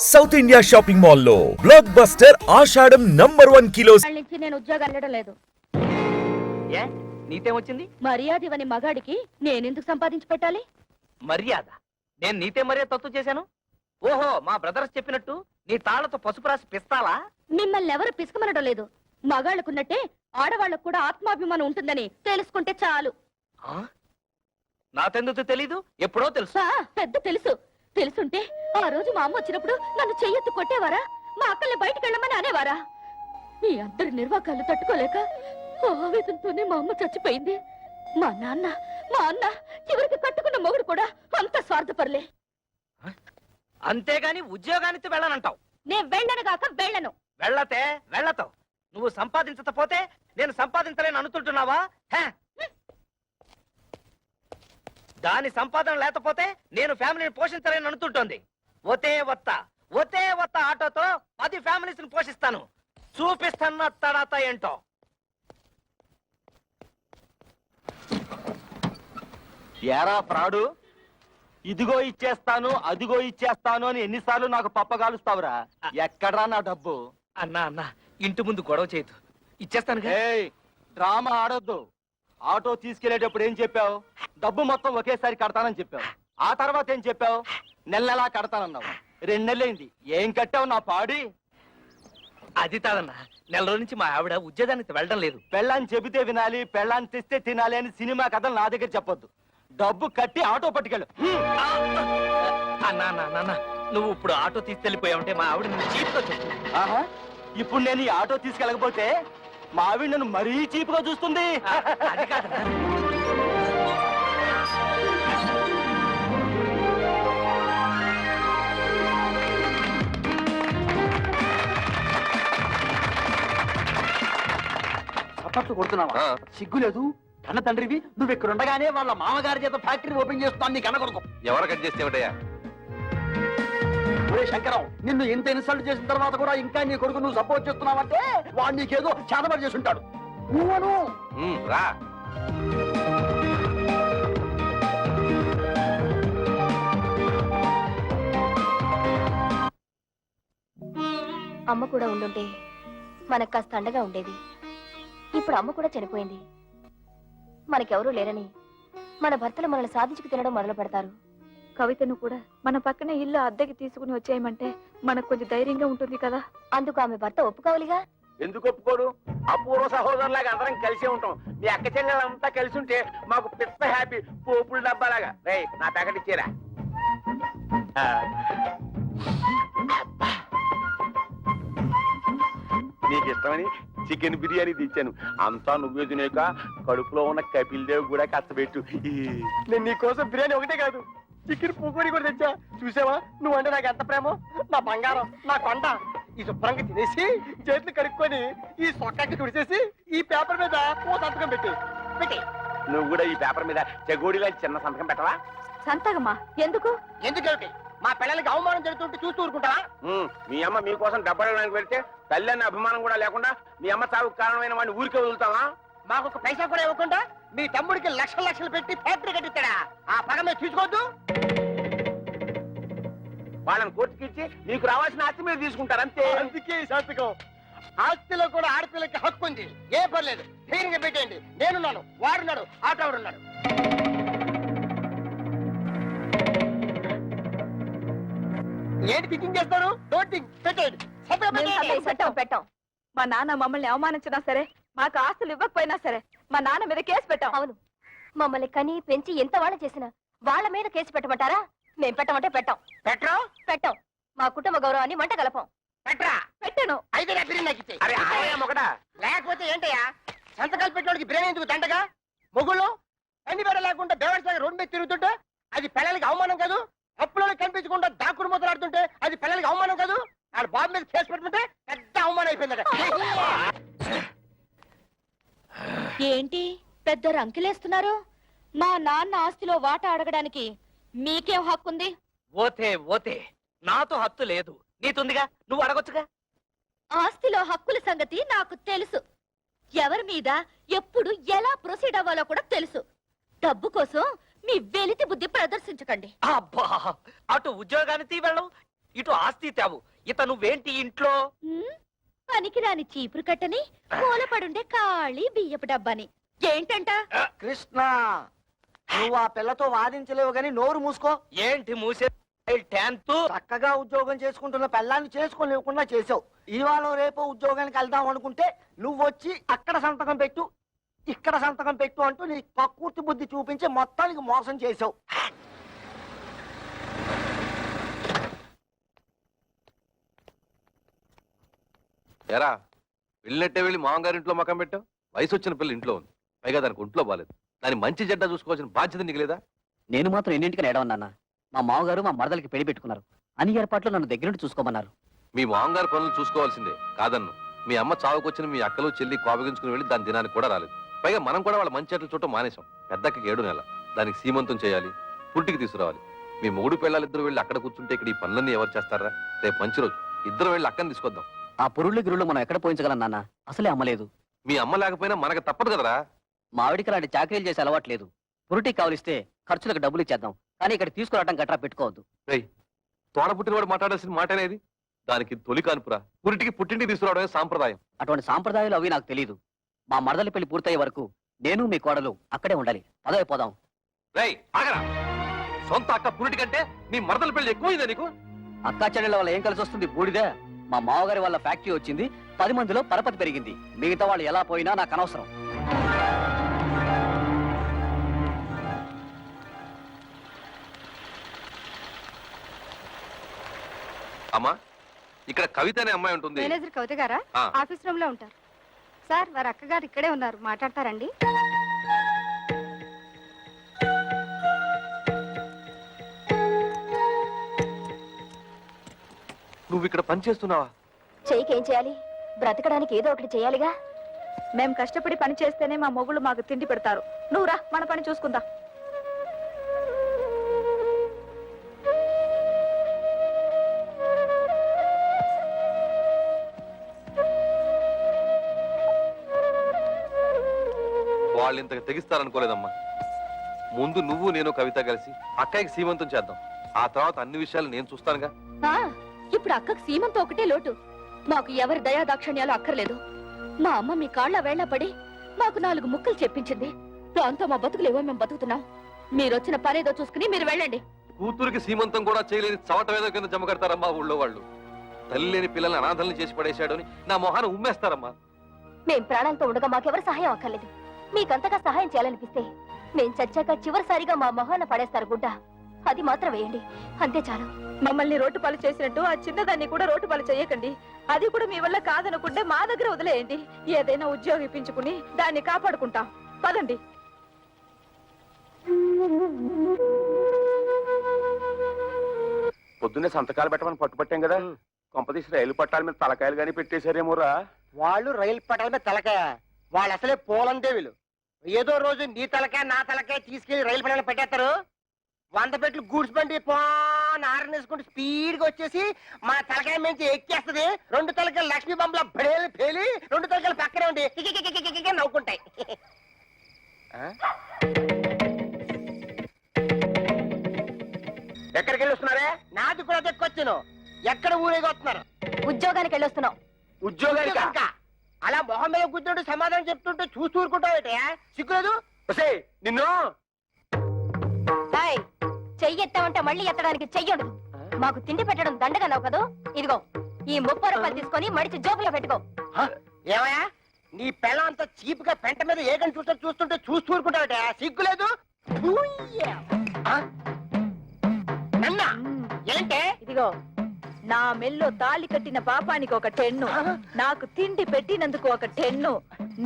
South India shopping mall లో block buster ఆషాఢం #1 kilo నుంచి నేను ఉద్యోగం వెళ్ళడం లేదు. ఏ నీతేమొచ్చింది? మర్యాద ఇవ్వని మగాడికి నేనెందుకు సంపాదించి పెట్టాలి? మర్యాద? నేను నీతే మర్యాద తప్పు చేశాను? ఓహో, మా బ్రదర్స్ చెప్పినట్టు నీ తాళ్లతో పసుపు రాసి పిస్తాలా? మిమ్మల్ని ఎవరు పిసుకమనడం లేదు. మగాళ్ళకున్నట్టే ఆడవాళ్ళకు కూడా ఆత్మాభిమానం ఉంటుందని తెలుసుకుంటే చాలు. నాకెందుకు తెలీదు? ఎప్పుడో తెలుసు. పెద్ద తెలుసు. తెలుసుంటే ఆ రోజు మా అమ్మ వచ్చినప్పుడు నన్ను చెయ్యెత్తు కొట్టేవారా? మా అక్కల్ని బయటికి వెళ్ళమని అనేవారా? మీ అందరి నిర్వాకాలు తట్టుకోలేక ఆవేదనతోనే మా అమ్మ చచ్చిపోయింది. మా అన్న చివరికి కట్టుకున్న మొగుడు కూడా అంత స్వార్థపరలే. అంతేగాని ఉద్యోగానికి వెళ్ళనంటావు? నేను వెళ్ళను గాక వెళ్ళను. వెళ్ళతే వెళ్ళతావు. నువ్వు సంపాదించకపోతే నేను సంపాదించలేను అనుకుంటున్నావా? దాని సంపాదన లేకపోతే నేను ఫ్యామిలీని పోషించలేను అనుకుంటోంది. ఒతే వత్త ఆటోతో 10 ఫ్యామిలీస్ పోషిస్తాను. చూపిస్తాను తడాత ఏంటో. ఏరా ప్రాడు, ఇదిగో ఇచ్చేస్తాను అదిగో ఇచ్చేస్తాను అని ఎన్నిసార్లు నాకు పప్పగాలుస్తావురా? ఎక్కడ్రా నా డబ్బు? అన్నా ఇంటి ముందు గొడవ చేయదు, ఇచ్చేస్తాను. డ్రామా ఆడొద్దు. ఆటో తీసుకెళ్లేటప్పుడు ఏం చెప్పావు? డబ్బు మొత్తం ఒకేసారి కడతానని చెప్పావు. ఆ తర్వాత ఏం చెప్పావు? నెలలా కడతానన్నావు. 2 నెలలైంది, ఏం కట్టావు నా పాడి? అది కాదన్నా, నెల రోజు నుంచి మా ఆవిడ ఉద్యోగానికి వెళ్ళడం లేదు. పెళ్ళాన్ని చెబితే వినాలి, పెళ్ళాన్ని తెస్తే తినాలి అని సినిమా కథలు నా దగ్గర చెప్పొద్దు. డబ్బు కట్టి ఆటో పట్టుకెళ్ళు. అన్నా నువ్వు ఇప్పుడు ఆటో తీసుకెళ్లిపోయావుంటే మా ఆవిడ నువ్వు చీప్గా చెప్పు. ఆహా, ఇప్పుడు నేను ఈ ఆటో తీసుకెళ్ళకపోతే మా ఆవిడ నన్ను మరీ చీప్గా చూస్తుంది. అది కాదన్నా. చప్పట్లు కొడుతున్నావా? సిగ్గు లేదు? కన్న తండ్రివి నువ్వు ఇక్కడ ఉండగానే వాళ్ళ మామగారి చేత ఫ్యాక్టరీ ఓపెన్ చేస్తున్నాను నీ కనకొడుకు. ఎవరు కట్ చేస్తేవటయ్యా? శంకరం, నిన్ను ఇంత ఇన్సల్ట్ చేసిన తర్వాత కూడా ఇంకా నీ కొడుకు నువ్వు సపోర్ట్ చేస్తున్నావంటే వాడు నీకేదో చేతబడి చేసి ఉంటాడు. నువ్వను రా. అమ్మ కూడా ఉండుంటే మనకు కాస్త అండగా ఉండేది. ఇప్పుడు అమ్మ కూడా చనిపోయింది. మనకెవరూ లేరని మన భర్తలు మనల్ని సాధించుకు తినడం మొదలు పెడతారు. కవితను కూడా మన పక్కనే ఇల్లు అద్దెకి తీసుకుని వచ్చేయమంటే మనకు కొంచెం ధైర్యంగా ఉంటుంది కదా. అందుకు ఆమె భర్త ఒప్పుకోవాలిగా. ఎందుకు ఒప్పుకోడు? అపూర్వ సహోదరులాగా అందరం కలిసే ఉంటాం. మీ అక్క చెల్లెలంతా కలిసి ఉంటే మాకు పెద్ద హ్యాపీ. పోపుల డబ్బాలాగా. రేయ్, నా ప్యాకెట్ ఇచ్చేరా. నీకు ఇష్టమని చికెన్ బిర్యానీ తెచ్చాను. అంతా నువ్వే తినేక కడుపులో ఉన్న కపిల్ దేవ్ కూడా కష్టపెట్టు. నేను నీకోసం బిర్యానీ ఒకటే కాదు, చికెన్ పూకోడి కూడా తెచ్చా. చూసావా నువ్వంటే నాకు ఎంత ప్రేమో? నా బంగారం, నా కొండ. ఈ శుభ్రంగా తినేసి చేతులు కడుక్కొని ఈ సొక్కకి తుడిచేసి ఈ పేపర్ మీద ఓ సంతకం పెట్టి. నువ్వు కూడా ఈ పేపర్ మీద చెగోడిలా చిన్న సంతకం పెట్టవా? సంతకమా? ఎందుకు? ఎందుకేమిటి? మా పిల్లలకి అవమానం జరుగుతుంటే చూస్తూ ఊరుకుంటావా? మీ అమ్మ మీకోసం డబ్బడానికి వెళ్తే తల్లి అన్న అభిమానం కూడా లేకుండా మీ అమ్మ చావుకు కారణమైన వాడిని ఊరికే వదులుతావా? మాకు ఒక పైసా కూడా ఇవ్వకుండా మీ తమ్ముడికి లక్షలు పెట్టి ఫ్యాక్టరీ కట్టిస్తాడా? ఆ పగ మీద తీసుకోవద్దు. వాళ్ళని కోర్టుకి ఇచ్చి మీకు రావాల్సిన ఆస్తి మీరు తీసుకుంటారు అంతే. అందుకే ఈ సంతకం. ఆస్తిలో కూడా ఆడపిల్లకి హక్కు ఉంది. ఏ పర్లేదు, ధైర్యంగా పెట్టేయండి. నేనున్నాను, వాడున్నాడు, ఆటో ఉన్నాడు. ఏంటి థింకింగ్ చేస్తారు? డోంట్ థింక్, పెట్టండి. పెట్టాం. మా నాన్న మమ్మల్ని అవమానించినా సరే, మాకు ఆస్తులు ఇవ్వకపోయినా సరే మా నాన్న మీద కేసు పెట్టాం. అవును, మమ్మల్ని కని పెంచి ఎంత వాళ్ళ చేసినా వాళ్ళ మీద కేసు పెట్టమంటారా? మేం పెట్టమంటే పెట్టాం. పెట్టాం. మా కుటుంబ గౌరవాన్ని మంట కలపం. పెట్టాను. అయితే లేకపోతే ఏంటయ్యా? సంతకాలు పెట్టడానికి బ్రెయిన్ ఎందుకు దండగా? మొగుళ్ళు అన్ని వేళ లేకుండా బేవర్సాగా రోడ్డు మీద తిరుగుతుంటే అది పిల్లలకి అవమానం కాదు? అప్పులో కనిపించకుండా దాక్కుడు మొదలాడుతుంటే అది పిల్లలకి అవమానం కాదు? ఆడ బాబు మీద కేసు పెట్టుకుంటే పెద్ద అవమానం అయిపోయిందట. ఏంటి పెద్ద రంకిలేస్తున్నారు? మా నాన్న ఆస్తిలో వాటా అడగడానికి మీకేం హక్కుంది? ఓతే నాతో హక్కు లేదు, నీతుందిగా, నువ్వు అడగొచ్చుగా. ఆస్తిలో హక్కుల సంగతి నాకు తెలుసు. ఎవరి మీద ఎప్పుడు ఎలా ప్రొసీడ్ అవ్వాలో కూడా తెలుసు. డబ్బు కోసం మీ వెలితి బుద్ధి ప్రదర్శించకండి. అబ్బా, అటు ఉద్యోగానికి వెళ్ళవు, ఇటు ఆస్తి తేవు. ఇత నువ్వేంటి ఇంట్లో? పనికిరాని చీపురు కట్టని మూలపడుండే ఖాళీ బియ్యపు డబ్బాని ఏంటంట? కృష్ణ నువ్వు ఆ పిల్లతో వాదించలేవు గాని నోరు మూసుకో. ఏంటి మూసే? 10th చక్కగా ఉద్యోగం చేసుకుంటున్న పిల్లాన్ని చేసుకోలేకుండా చేసావు. ఇవాళ రేపు ఉద్యోగానికి వెళ్దాం అనుకుంటే నువ్వు వచ్చి అక్కడ సంతకం పెట్టు ఇక్కడ సంతకం పెట్టు అంటూ నీ కక్కుర్తి బుద్ధి చూపించి మొత్తానికి మోసం చేసావు. ఎరా వెళ్ళినట్టే వెళ్ళి మామగారింట్లో మకం పెట్టావు. వయసు వచ్చిన పిల్ల ఇంట్లో ఉంది, పైగా దానికి ఒంట్లో బాలేదు. దాని మంచి చెడ్డ చూసుకోవాల్సిన బాధ్యత నీకు లేదా? నేను మాత్రం ఎన్నింటికని ఏడవన్నా. మా మామగారు మా మరదలకి పెళ్లి పెట్టుకున్నారు. అన్ని ఏర్పాట్లు నన్ను దగ్గరుండి చూసుకోమన్నారు. మీ మామగారి పనులు చూసుకోవాల్సిందే కాదన్ను. మీ అమ్మ చావుకొచ్చిన మీ అక్కలు చెల్లి కోపగించుకుని వెళ్ళి దాని దినానికి కూడా రాలేదు. పైగా మనం కూడా వాళ్ళ మంచి చెట్లు చూడటం మానేశాం. పెద్దకి 7 నెలల దానికి సీమంతం చేయాలి, పుట్టికి తీసుకురావాలి. మీ మూడు పిల్లలిద్దరు వెళ్ళి అక్కడ కూర్చుంటే ఇక్కడ ఈ పనులన్నీ ఎవరు చేస్తారా? రేపు మంచి రోజు, ఇద్దరు వెళ్ళి అక్కని తీసుకొద్దాం. ఆ పురుళ్ళు గిరుళ్ళు మనం ఎక్కడ పోయించగలం నాన్న? అసలే అమ్మలేదు. మీ అమ్మ లేకపోయినా మనకు తప్పదు కదరా. మా ఆవిడికి అలాంటి చాకరీలు చేసి అలవాట్లేదు. పురుటికి కావలిస్తే ఖర్చులకు డబ్బులు ఇచ్చేద్దాం, కానీ ఇక్కడ తీసుకురావడం గట్రా పెట్టుకోవద్దు. తోడ పుట్టినవాడు మాట్లాడాల్సిన మాటనేది. దానికి తొలి కానుపురా. పురిటికి పుట్టింటికి తీసుకురావడమే సాంప్రదాయం. అటువంటి సాంప్రదాయాలు అవి నాకు తెలియదు. మా మరదలి పెళ్లి పూర్తయ్యే వరకు నేను మీ కోడలు అక్కడే ఉండాలి. పదవి పోదాం. రేయ్ ఆగరా. సొంత అక్క పురిటి కంటే నీ మరదల పెళ్లి ఎక్కువైందా నీకు? అక్కా చెల్లెల వల్ల ఏం కలిసి వస్తుంది? బూడిదే. మా మామగారి వాళ్ళ ఫ్యాక్టరీ వచ్చింది, 10 మందిలో పరపతి పెరిగింది. మిగతా వాళ్ళు ఎలా పోయినా నాకు అనవసరం. అమ్మా, ఇక్కడ కవిత అనే అమ్మాయి ఉంటుంది. మేనేజర్ కవిత గారా? ఆ. ఆఫీస్ రూమ్ లో ఉంటారు. సార్ వారి అక్కగారు ఇక్కడే ఉన్నారు, మాట్లాడతారండి. నువ్వు ఇక్కడ పని చేస్తున్నావా? చెయ్యికేం చేయాలి? బ్రతకడానికి ఏదో ఒకటి చేయాలిగా. మేము కష్టపడి పని చేస్తేనే మా మొగుళ్ళు మాకు తిండి పెడతారు. నువ్వు రా, మన పని చూసుకుందాం. వాళ్ళు ఇంతకు తెగిస్తారనుకోలేదమ్మా. ముందు నువ్వు నేను కవిత కలిసి అక్కయ్యకి సీమంతం చేద్దాం. ఆ తర్వాత అన్ని విషయాలు నేను చూస్తానుగా. ఆ, ఇప్పుడు అక్కకు సీమంతో ఒకటే లోటు. మాకు ఎవరి దయా దాక్షణ్యాలు అక్కర్లేదు. మా అమ్మ మీ కాళ్ళ వేళ్ల పడి మాకు 4 ముక్కలు చెప్పించింది. దాంతో మా బతుకులేవో మేము బతుకుతున్నాం. మీరొచ్చిన పనేదో చూసుకుని మీరు వెళ్ళండి. కూతురికి సీమంతం కూడా చేయలేని చవటవేదో కింద జమ కడతారమ్మా ఊళ్ళో వాళ్ళు. తల్లి లేని పిల్లల్ని అనాథల్ని చేసి పడేశాడు అని నా మొహాన్ని ఉమ్మేస్తారమ్మా. మేం ప్రాణాలతో ఉండగా మాకెవరు సహాయం అక్కర్లేదు. మీకంతగా సహాయం చేయాలనిపిస్తే మేం చచ్చాక చివరిసారిగా మా మొహాన పడేస్తారు గుడ్డ. అది మాత్రం వేయండి, అంతే చాలు. మమ్మల్ని రోడ్డు పాలు చేసినట్టు ఆ చిన్నదాన్ని కూడా రోడ్డు పాలు చేయకండి. అది కూడా మీ వల్ల కాదనుకుంటే మా దగ్గర వదిలేయండి. ఏదైనా ఉద్యోగం ఇప్పించుకుని దాన్ని కాపాడుకుంటాం. పదండి. పొద్దున్నే సంతకాలు పెట్టమని పట్టుపట్టాం కదా, కొంపదీసి రైలు పట్టాల మీద తలకాయలు గానీ పెట్టేశారేమోరా. వాళ్ళు రైలు పట్టాల మీద తలకాయ, వాళ్ళు అసలే పోలందేవులు. ఏదో రోజు నీ తలకాయ నా తలకాయ తీసుకెళ్లి రైలు పట్టాల పెట్టేస్తారు. 100 పెట్లు గూడ్స్ బండి ఆరనేసుకుంటూ స్పీడ్ గా వచ్చేసి మా తలకాయ నుంచి ఎక్కేస్తది. 2 తలకాయలు లక్ష్మీ బొమ్మల బడేలు పేలి 2 తలకాయలు పక్కనే ఉండి కికికికికికికి నవ్వుకుంటాయి. ఎక్కడికి వెళ్ళి వస్తున్నారే? నాది కూడా దక్కొచ్చాను. ఎక్కడ ఊరేగి వస్తున్నారు? ఉద్యోగానికి వెళ్ళొస్తున్నాం. ఉద్యోగానికి అలా మొహం మీద కూర్చుంటూ సమాధానం చెప్తుంటే చూస్తూ ఊరుకుంటావు. సిగ్గులేదు? నిన్ను హాయ్, చెయ్యి ఎత్తామంటే మళ్ళీ ఎత్తడానికి చెయ్యొడదు. మాకు తిండి పెట్టడం దండగన్నావు కదా, ఇదిగో ఈ 30 రూపాయలు తీసుకొని మడిచి జోబులో పెట్టుకో. ఏమయ్యా, నీ పిల్ల అంత చీప్ గా పెంట మీద ఏకని చూస్తుంటే చూస్తూ ఊరుకుంటావుట. సిగ్గులేదు? నన్నా ఏంటే? ఇదిగో నా మెల్లో తాళి కట్టిన పాపానికి ఒక 10, నాకు తిండి పెట్టినందుకు ఒక 10,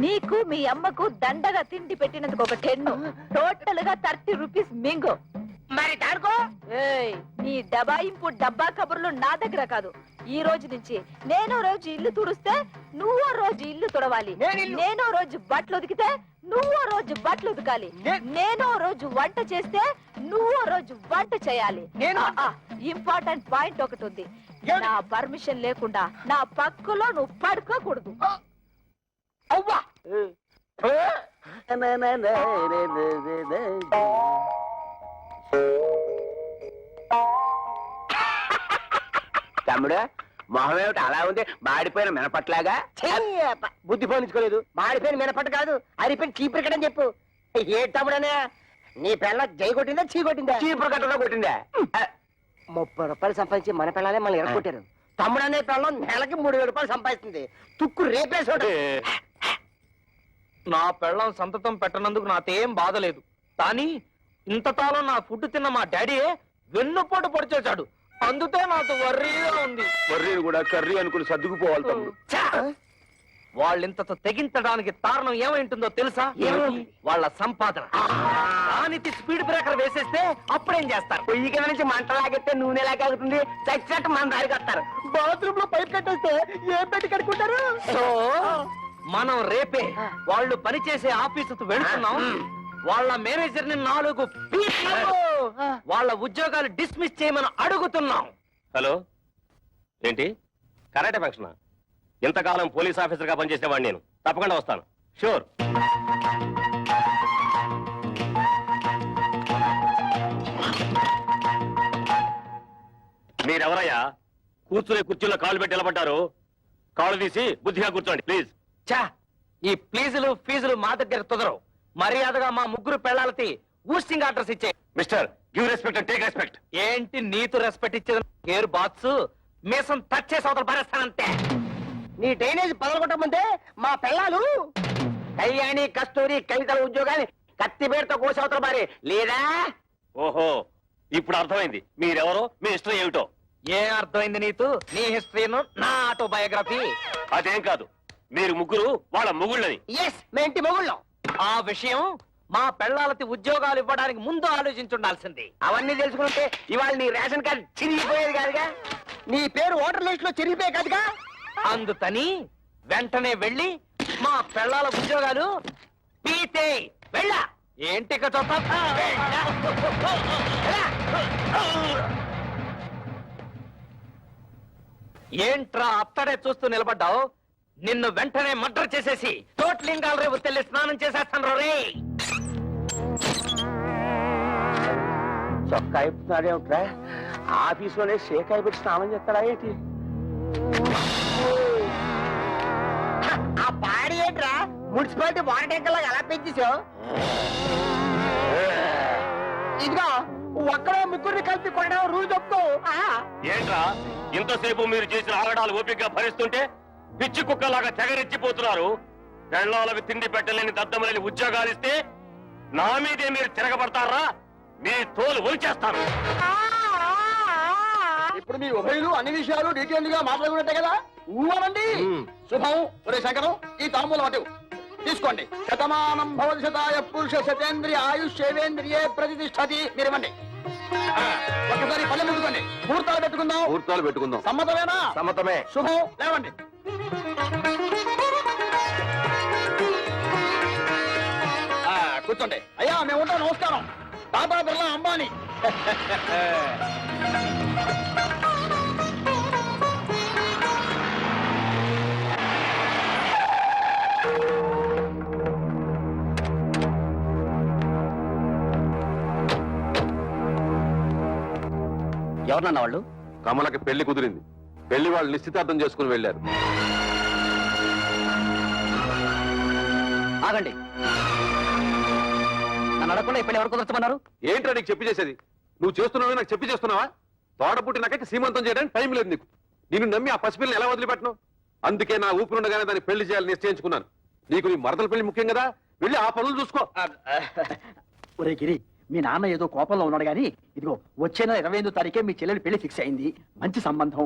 నీకు మీ అమ్మకు దండగా తిండి పెట్టినందుకు ఒక 10, టోటల్ గా 30 రూపీస్ మింగు. మరి దానికో? ఏయ్, నీ డబాయింపు డబ్బా కబుర్లు నా దగ్గర కాదు. ఈ రోజు నుంచి నేనో రోజు ఇల్లు తుడిస్తే నువ్వో రోజు ఇల్లు తుడవాలి. నేనో రోజు బట్టలు ఉతికితే నువ్వో రోజు బట్టలు ఉతకాలి. నేనో రోజు వంట చేస్తే నువ్వో రోజు వంట చేయాలి. ఇంపార్టెంట్ పాయింట్ ఒకటి ఉంది. నా పర్మిషన్ లేకుండా నా పక్కలో నువ్వు పడుకోకూడదు. అవ్వా తమ్ముడు మొహం ఏమిటి అలా ఉంది మాడిపోయిన మినపట్లాగా బుద్ధి పోనించుకోలేదు మాడిపోయిన మినపట్టు కాదు అరిపోయిన చీపురు కట్టని చెప్పు ఏ తమ్ముడనే నీ పిల్ల జై కొట్టిందా చీ కొట్టిందా చీపురు కట్టలో కొట్టిందా 30 రూపాయలు సంపాదించి మన పిల్లలే మళ్ళీ ఎరగొట్టారు తమ్ముడు అనే పిల్లం నెలకి 3000 రూపాయలు సంపాదిస్తుంది తుక్కు రేపేసాడు నా పెళ్ళం సంతతం పెట్టనందుకు నాకేం బాధ లేదు కానీ ఇంతకాలం నా ఫుడ్ తిన్న మా డాడీయే వెన్నుపోటు పొడిచేశాడు అందుకే నాకు వర్రీగా ఉంది. వర్రీని కూడా కర్రీ అనుకుని సర్దుకుపోవాలి తమ్ముడు. వాళ్ళింతతో తెగించడానికి కారణం ఏమైంటుందో తెలుసా? వాళ్ళ సంపాదన. దానికి స్పీడ్ బ్రేకర్ వేసేస్తే అప్పుడేం చేస్తారు? పొయ్యి కింద నుంచి మంట లాగెత్తే నూనె లాగాగుతుంది చచ్చినట్టు మన దారికి వస్తారు. బాత్రూమ్ లో పైప్ కట్టేస్తే ఏం పెట్టి కడుక్కుంటారు సో మనం రేపే వాళ్ళు పనిచేసే ఆఫీసుకు వెళ్తున్నాం. వాళ్ళ మేనేజర్ ని 4 పీట్లు వాళ్ళ ఉద్యోగాలు డిస్మిస్ చేయమని అడుగుతున్నాం. హలో ఏంటి కరాటే ఫంక్షన్? ఇంతకాలం పోలీస్ ఆఫీసర్ గా పనిచేసేవాడిని నేను. తప్పకుండా వస్తాను. షూర్. మీరెవరయ్యా కూర్చునే కుర్చీలో కాళ్ళు పెట్టి నిలబడ్డారు? కాళ్ళు తీసి బుద్ధిగా కూర్చోండి ప్లీజ్. చా ఈ ప్లీజులు ఫీజులు మా దగ్గర కుదరవు. మర్యాదగా మా ముగ్గురు పెళ్ళాలకి ఊస్టింగ్ ఆర్డర్స్ ఇచ్చే. Mister give respect and take respect. ఏంటి నీతు రెస్పెక్ట్ ఇచ్చేది? గేర్ బాక్స్ మీసం టచ్ చేసి అవతల పరేస్తానంతే. నీ డ్రైనేజ్ పదలగొట్టమంటే మా పిల్లలు కళ్యాణి కస్తూరి కవితల ఉద్యోగాన్ని కత్తిపేరుతో కోసవతల మరి లేదా? ఓహో ఇప్పుడు అర్థమైంది మీరెవరో మీ హిస్టరీ ఏమిటో. ఏం అర్థమైంది నీతు? నీ హిస్టరీను నా ఆటోబయోగ్రఫీ. అదేం కాదు, మీరు ముగ్గురు వాళ్ళ ముగుళ్ళని. ఎస్ మేంటి మొగుళ్ళం. ఆ విషయం మా పెళ్ళాలకి ఉద్యోగాలు ఇవ్వడానికి ముందు ఆలోచించుండాల్సింది. అవన్నీ తెలుసుకుంటే ఇవాళ నీ రేషన్ కార్డు చిరిగిపోయేది కాదుగా. నీ పేరు ఓటర్ లిస్ట్ లో చెరిగిపోయే కదగా. అందుకని వెంటనే వెళ్ళి మా పెళ్ళాల ఉద్యోగాలు పీతే వెళ్ళా. ఏంటి ఇక చూస్తా? ఏంట్రా అత్తడే చూస్తూ నిలబడ్డావు? నిన్ను వెంటనే మర్డర్ చేసేసి తోట్లింగాల రేపు తెల్లి స్నానం చేసేస్తాను రే. చొక్కా ఇప్పుతాడేమిట్రా? ఆఫీసులోనే షేకాయ పెట్టి స్నానం చేస్తాడా ఏంటి? ఆ పాడి ఏంట్రా మున్సిపాలిటీ వాటర్ ట్యాంకర్ లాగా ఎలా పెంచేసావు? ఇదిగో ఒక్కడే ముగ్గురిని కలిపి కొనడం రూల్ చెప్తూ. ఏంట్రా ఇంతసేపు మీరు చేసిన ఆగడాలు ఓపికగా భరిస్తుంటే పిచ్చి కుక్కలాగా తెగరెచ్చిపోతున్నారు. పెళ్ళాలకు తిండి పెట్టలేని దద్దమలేని ఉద్యోగాలు ఇస్తే నా మీదే మీరు తిరగబడతారా? మీ తోలు ఒలిచేస్తాను. ఇప్పుడు మీ ఉభయులు అన్ని విషయాలు డీటెయిల్ గా మాట్లాడుకున్నట్టే కదా? ఊవనండి. శుభం. ఒరే శంకరం, ఈ తాంబూలం అటు తీసుకోండి. శతమానం భవతి శతాయ పురుష శతేంద్రియ ఆయుష్ సేవేంద్రియే ప్రతిష్టతి. మీరు ఇవ్వండి. ఒకసారి పల్లె ముట్టుకోండి. ముహూర్తాలు పెట్టుకుందాం. ముహూర్తాలు పెట్టుకుందాం. సమ్మతమేనా? సమ్మతమే. శుభం. లేవండి. కూర్చోండి. అయ్యా మేము ఉంటాం. నమస్కారం. టాటా బిర్లా అంబానీ. ఎవరన్నా వాళ్ళు? కమలకి పెళ్లి కుదిరింది. పెళ్లి వాళ్ళు నిశ్చితార్థం చేసుకుని వెళ్ళారు. ఆగండి. నన్ను అడగకుండా ఈ పెళ్లి ఎవరు కుదర్చమన్నారు? ఏంట్రా నీకు చెప్పి చేసేది? నువ్వు చేస్తున్నావు నాకు చెప్పి చేస్తున్నావా? తోడ పుట్టినాకైతే సీమంతం చేయడానికి టైం లేదు నీకు. నిన్ను నమ్మి ఆ పసిపిల్లని ఎలా వదిలిపెట్టను? అందుకే నా ఊపిరుండగానే దాన్ని పెళ్లి చేయాలని నిశ్చయించుకున్నాను. నీకు నీ మరదల పెళ్లి ముఖ్యం కదా, వెళ్ళి ఆ పనులు చూసుకో. ఒరే గిరి, మీ నాన్న ఏదో కోపంలో ఉన్నాడు గానీ ఇదిగో వచ్చే నెల 28వ తారీఖే మీ చెల్లెలి పెళ్లి ఫిక్స్ అయింది. మంచి సంబంధం.